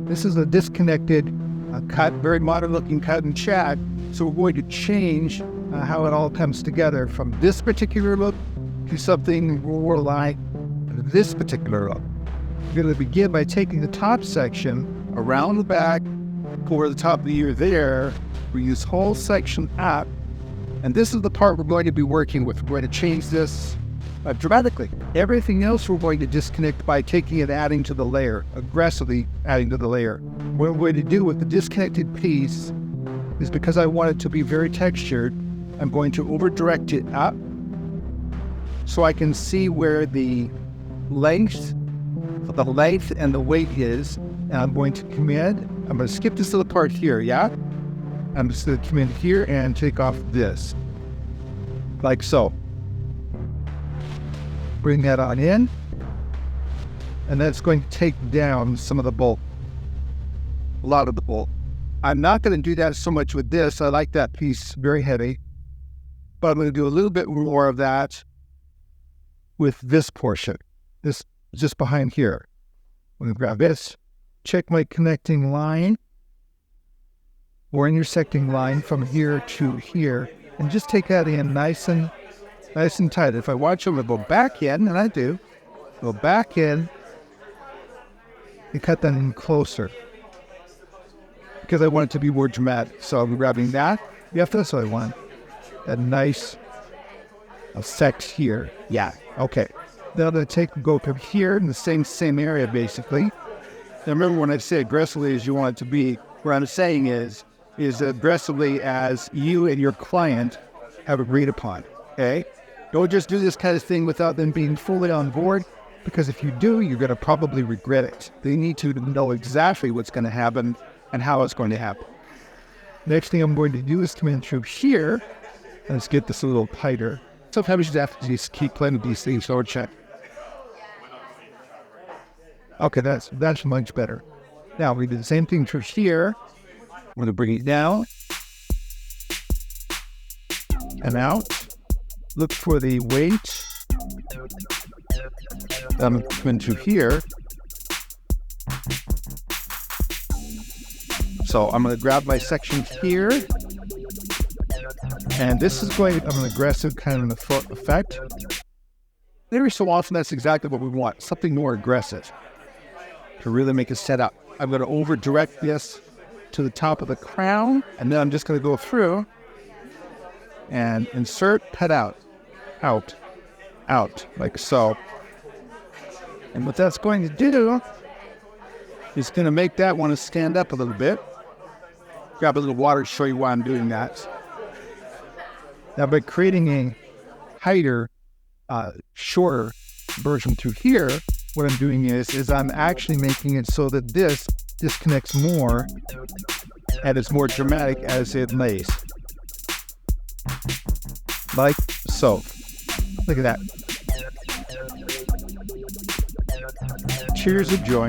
This is a disconnected cut, very modern looking cut in Shag. So we're going to change how it all comes together from this particular look to something more like this particular look. We're going to begin by taking the top section around the back, over the top of the ear there. We use whole section up, and this is the part we're going to be working with. We're going to change this dramatically. Everything else we're going to disconnect by taking and adding to the layer, aggressively adding to the layer. What we're going to do with the disconnected piece is, because I want it to be very textured, I'm going to over direct it up so I can see where the length and the weight is. And I'm going to come in, I'm going to skip this little part here, yeah? I'm just going to come in here and take off this, like so. Bring that on in, and that's going to take down some of the bulk, a lot of the bulk. I'm not going to do that so much with this. I like that piece very heavy, but I'm going to do a little bit more of that with this portion, this just behind here. I'm going to grab this, check my connecting line or intersecting line from here to here, and just take that in nice and tight. If I watch them, I go back in, and I do, go back in and cut that in closer because I want it to be more dramatic. So I'm grabbing that. Yep, that's what I want. A nice effect here. Yeah, okay. Then I'm going to go from here in the same area, basically. Now remember, when I say aggressively as you want it to be, what I'm saying is aggressively as you and your client have agreed upon, okay? Don't just do this kind of thing without them being fully on board, because if you do, you're going to probably regret it. They need to know exactly what's going to happen and how it's going to happen. Next thing I'm going to do is come in through here, and let's get this a little tighter. Sometimes you have to just keep playing with these things, so check. Okay, that's much better. Now we do the same thing through here. I'm going to bring it down and out. Look for the weight. I'm coming through here. So I'm going to grab my section here. And this is going to have an aggressive kind of effect. Every so often, that's exactly what we want. Something more aggressive to really make it set up. I'm going to over direct this to the top of the crown, and then I'm just going to go through and insert, cut out, like so. And what that's going to do is going to make that want to stand up a little bit. Grab a little water to show you why I'm doing that. Now, by creating a tighter, shorter version through here, what I'm doing is I'm actually making it so that this disconnects more and it's more dramatic as it lays. Like so. Look at that. Cheers of joy.